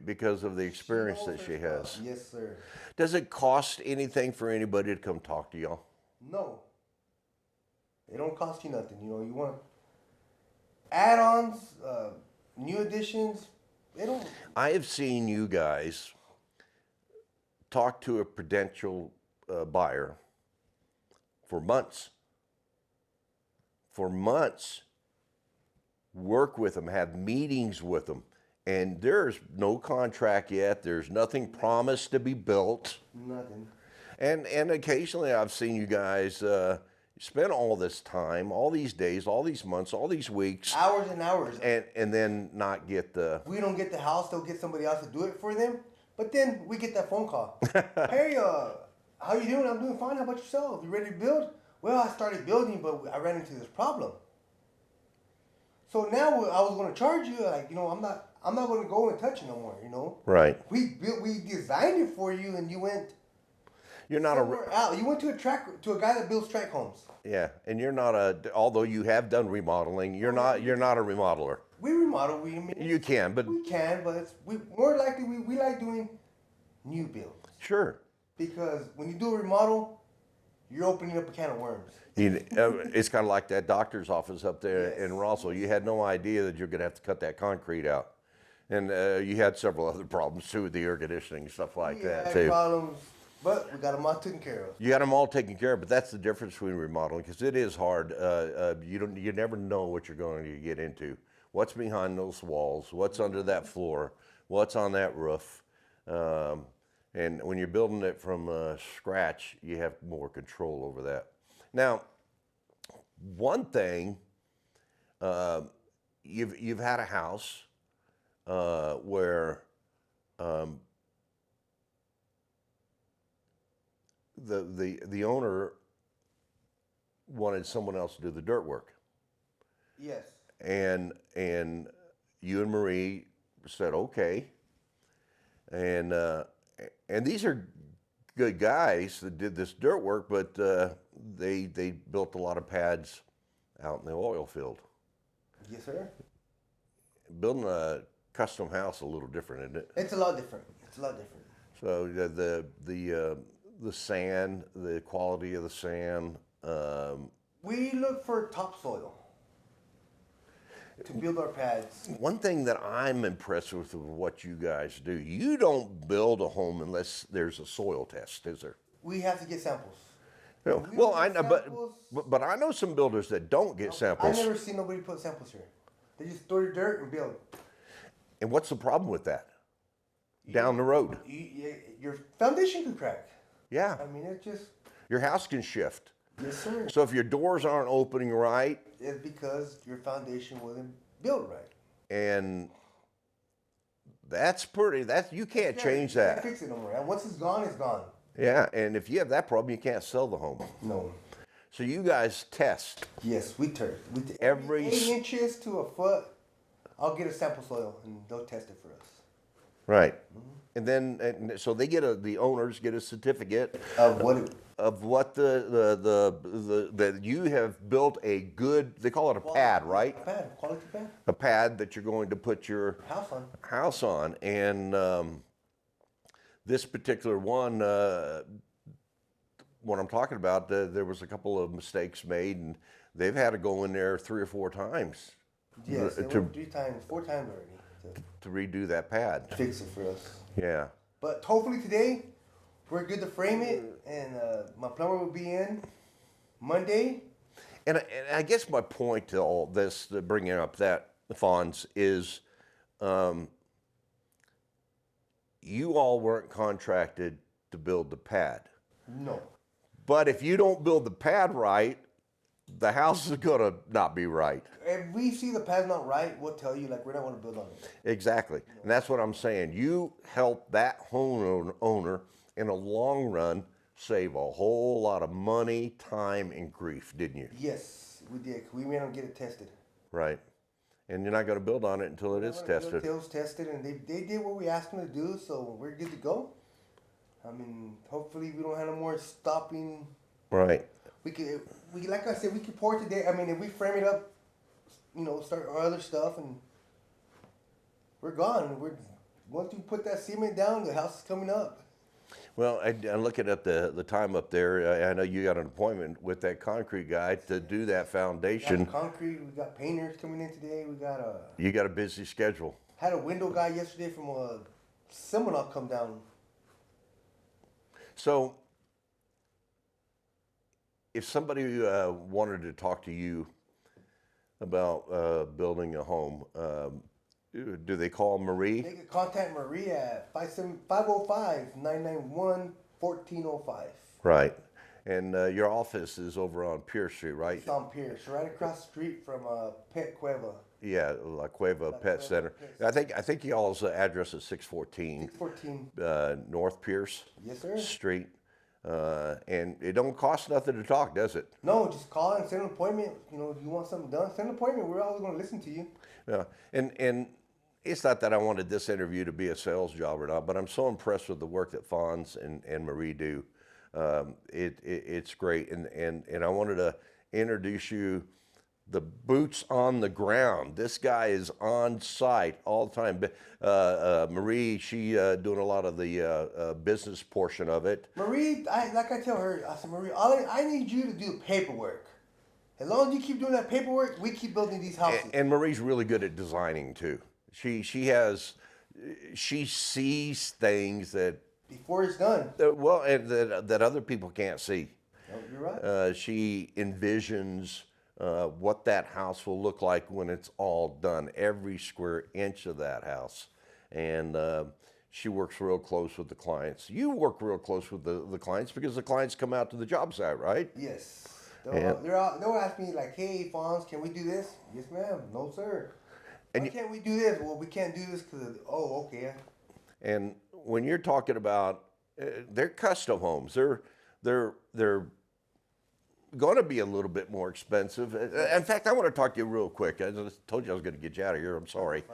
because of the experience knows that her she stuff. has. Yes, sir. Does it cost anything for anybody to come talk to y'all? No. They don't cost you nothing. You know, you want add-ons, new additions, they don't... I have seen you guys talk to a potential buyer for months. For months. Work with them, have meetings with them. And there's no contract yet. There's nothing promised to be built. Nothing. And occasionally I've seen you guys spend all this time, all these days, all these months, all these weeks. Hours and hours. And then not get the... We don't get the house, they'll get somebody else to do it for them. But then we get that phone call. Hey, how you doing? I'm doing fine. How about yourself? You ready to build? Well, I started building, but I ran into this problem. So now I was going to charge you, like, you know, I'm not going to go and touch you no more, you know. Right. We designed it for you, and you went. You're not somewhere out. You went to a guy that builds tract homes. Yeah, and you're not although you have done remodeling, you're not a remodeler. We remodel. You can, but we can, but more likely we like doing new builds. Sure. Because when you do a remodel, you're opening up a can of worms. It's kind of like that doctor's office up there Yes. in Russell. You had no idea that you're going to have to cut that concrete out. And you had several other problems too with the air conditioning and stuff like that had too. problems, but we got them all taken care of. You got them all taken care of, but that's the difference between remodeling, because it is hard. You never know what you're going to get into. What's behind those walls? What's under that floor? What's on that roof? And when you're building it from scratch, you have more control over that. Now, one thing, you've had a house where the owner wanted someone else to do the dirt work. Yes. And you and Marie said okay. And these are good guys that did this dirt work, but they built a lot of pads out in the oil field. Yes, sir. Building a custom house a little different, isn't it? It's a lot different. It's a lot different. So the sand, the quality of the sand. We look for topsoil to build our pads. One thing that I'm impressed with what you guys do, you don't build a home unless there's a soil test, is there? We have to get samples. No. We Well, don't I get know, samples. but I know some builders that don't get I've samples. never seen nobody put samples here. They just throw your dirt and build. And what's the problem with that? Down the road. Your foundation could crack. Yeah. I mean, it just... Your house can shift. Yes, sir. So if your doors aren't opening right, It's because your foundation wasn't built right. and you can't change You can't that. fix it no more. And once it's gone, it's gone. Yeah, and if you have that problem, you can't sell the home. No. So you guys test Yes, we turn. Every 8 s- inches to a foot. I'll get a sample soil and they'll test it for us. right, and then so they get the owners get a certificate Of what? of what that you have built a good. They call it a pad, right? Quality pad. A pad that you're going to put your House on. and this particular one. What I'm talking about, there was a couple of mistakes made, and they've had to go in there 3 or 4 times Yes, they went 3 times, 4 times already to redo that pad. to fix it for us. Yeah. But hopefully today we're good to frame it, and my plumber will be in Monday. And I guess my point to all this, to bringing up that, Fonz, is you all weren't contracted to build the pad. No. But if you don't build the pad right, the house is going to not be right. If we see the pad's not right, we'll tell you, like, we're not going to build on it. Exactly. And that's what I'm saying. You help that homeowner in a long run save a whole lot of money, time, and grief, didn't you? Yes, we did. We made them get it tested. Right. And you're not going to build on it until it is tested. Until it's tested, and they did what we asked them to do, so we're good to go. I mean, hopefully we don't have no more stopping. Right. We like I said, we could pour it today. I mean, if we frame it up, start our other stuff, and we're gone. Once you put that cement down, the house is coming up. Well, I'm looking at the time up there. I know you got an appointment with that concrete guy to do that foundation. We got concrete. We got painters coming in today. You got a busy schedule. Had a window guy yesterday from Seminole come down. So, if somebody wanted to talk to you about building a home, do they call Marie? They can contact Marie at 505-991-1405. Right. And your office is over on Pierce Street, right? It's on Pierce, right across the street from Pet Cueva. Yeah, La Cueva Pet Center. I think y'all's address is 614 North Pierce Yes, sir. Street. And it don't cost nothing to talk, does it? No, just call and set an appointment. If you want something done, set an appointment. We're always going to listen to you. Yeah. And it's not that I wanted this interview to be a sales job or not, but I'm so impressed with the work that Fonz and Marie do. It's great. And I wanted to introduce you the boots on the ground. This guy is on site all the time. Marie, she doing a lot of the business portion of it. Marie, I tell her, I said, Marie, I need you to do the paperwork. As long as you keep doing that paperwork, we keep building these houses. And Marie's really good at designing too. She sees things that before it's done. And that other people can't see. No, you're right. She envisions what that house will look like when it's all done, every square inch of that house. And she works real close with the clients. You work real close with the clients because the clients come out to the job site, right? Yes. They'll ask me like, hey, Fonz, can we do this? Yes, ma'am. No, sir. Why can't we do this? Well, we can't do this because, okay. And when you're talking about, they're custom homes. They're going to be a little bit more expensive. In fact, I want to talk to you real quick. I just told you I was going to get you out of here. I'm sorry.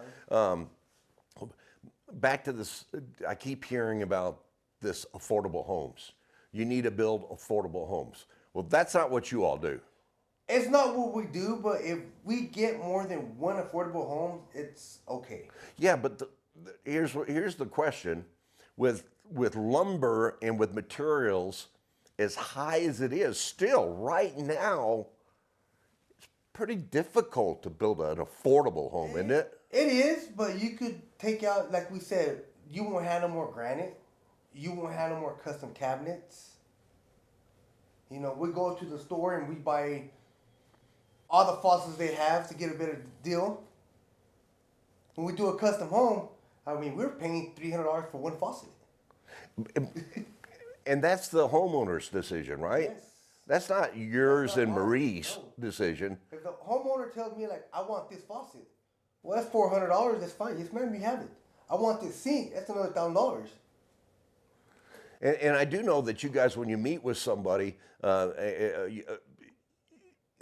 Back to this, I keep hearing about this affordable homes. You need to build affordable homes. Well, that's not what you all do. It's not what we do, but if we get more than one affordable home, it's okay. Yeah, but here's the question. With lumber and with materials as high as it is, still right now, it's pretty difficult to build an affordable home, isn't it? It is, but you could take out, like we said, you won't have no more granite. You won't have no more custom cabinets. We go to the store and we buy all the faucets they have to get a better deal. When we do a custom home, we're paying $300 for one faucet. And that's the homeowner's decision, right? Yes. That's not yours and Marie's decision. If the homeowner tells me, like, I want this faucet, well, that's $400. That's fine. Yes, ma'am, we have it. I want this sink. That's another $1,000. And I do know that you guys, when you meet with somebody,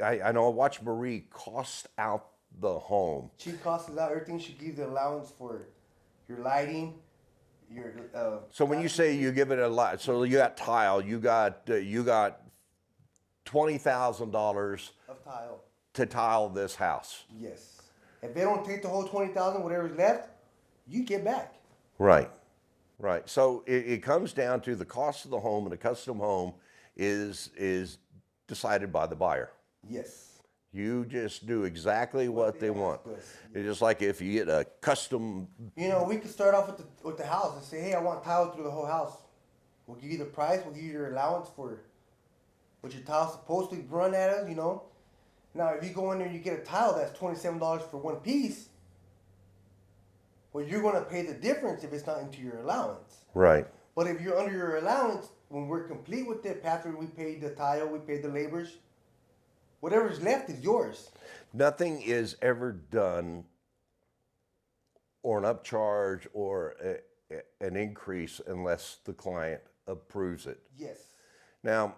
I know I watched Marie cost out the home. She costs out everything. She gives the allowance for your lighting, your. So when you say you give it a lot, so you got tile, you got $20,000 of tile. to tile this house. Yes. If they don't take the whole 20,000, whatever's left, you get back. Right, right. So it comes down to the cost of the home, and a custom home is decided by the buyer. Yes. You just do exactly what they want. It's just like if you get a custom. You know, we could start off with the house and say, hey, I want tile through the whole house. We'll give you the price. We'll give you your allowance for what your tile's supposed to run at us, you know. Now, if you go in there and you get a tile that's $27 for one piece, well, you're going to pay the difference if it's not into your allowance. Right. But if you're under your allowance, when we're complete with it, after we paid the tile, we paid the laborers, whatever's left is yours. Nothing is ever done or an upcharge or an increase unless the client approves it. Yes. Now,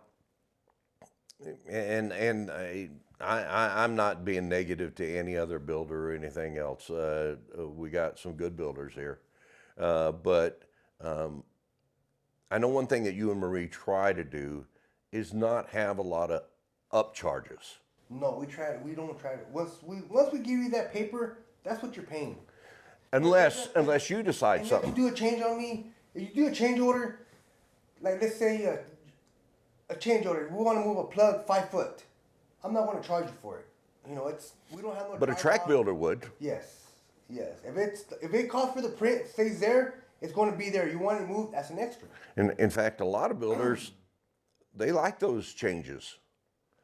I'm not being negative to any other builder or anything else. We got some good builders here. But I know one thing that you and Marie try to do is not have a lot of upcharges. No, we don't try to. Once we give you that paper, that's what you're paying. Unless you decide And something. if you do a change on me, if you do a change order, like let's say a change order, we want to move a plug 5 foot. I'm not going to charge you for it. You know, we don't have no. But a track builder would. Yes, yes. If it calls for the print, stays there, it's going to be there. You want it moved, that's an extra. In fact, a lot of builders, they like those changes.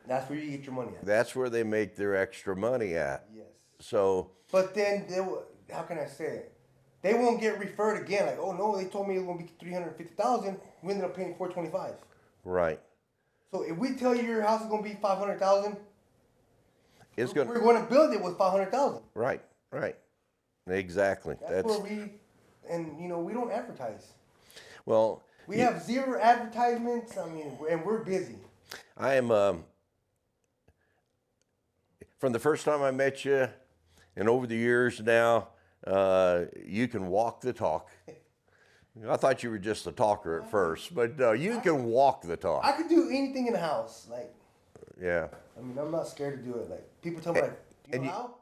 That's where you get your money at. That's where they make their extra money at. Yes. So. But then how can I say it? They won't get referred again. Like, oh no, they told me it was going to be $350,000. We ended up paying $425,000. Right. So if we tell you your house is going to be $500,000, we're going to build it with $500,000. Right. Right. Exactly. That's where we don't advertise. Well, we have 0 advertisements. I mean, and we're busy. I am. From the first time I met you, and over the years now, you can walk the talk. I thought you were just a talker at first, but you can walk the talk. I could do anything in the house. Like, yeah. I mean, I'm not scared to do it. Like, people tell me, like, do you know how?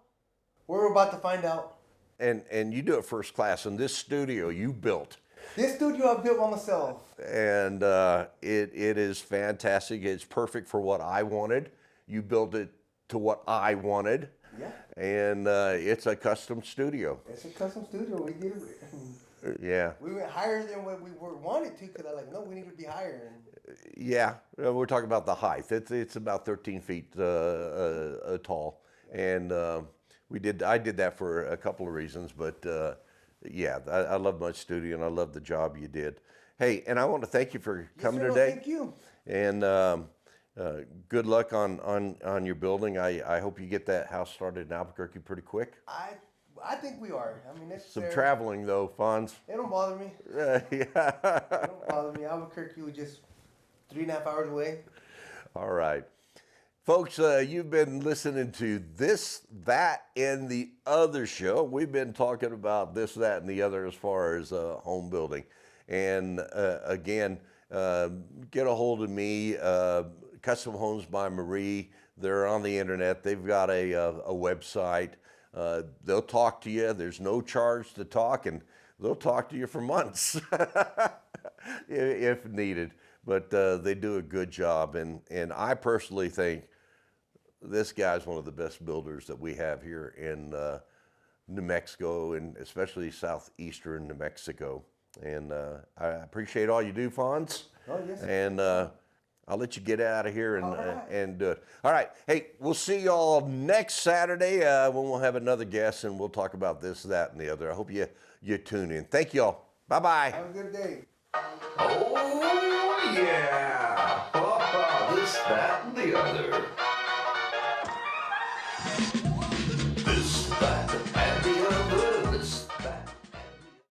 We're about to find out. And you do it first class. And this studio you built. This studio I built by myself. And it is fantastic. It's perfect for what I wanted. You built it to what I wanted. Yeah. And it's a custom studio. It's a custom studio. We did it. Yeah. We went higher than what we wanted to because no, we need to be higher. Yeah, we're talking about the height. It's about 13 feet tall, and I did that for a couple of reasons, but yeah, I love my studio and I love the job you did. Hey, and I want to thank you for coming today. Thank you. And good luck on your building. I hope you get that house started in Albuquerque pretty quick. I think we are. I mean, it's some traveling though, Fonz. It don't bother me. Yeah. It don't bother me. Albuquerque was just 3.5 hours away. All right. Folks, you've been listening to This, That, and the Other show. We've been talking about this, that, and the other as far as home building. And again, get a hold of me, Custom Homes by Marie. They're on the internet. They've got a website. They'll talk to you. There's no charge to talk, and they'll talk to you for months if needed. But they do a good job, and I personally think this guy's one of the best builders that we have here in New Mexico, and especially southeastern New Mexico. And I appreciate all you do, Fonz. Oh, yes. And I'll let you get out of here and right. And do it. All right. Hey, we'll see y'all next Saturday when we'll have another guest, and we'll talk about this, that, and the other. I hope you tune in. Thank y'all. Bye-bye. Have a good day. Oh, yeah. This, that, and the other.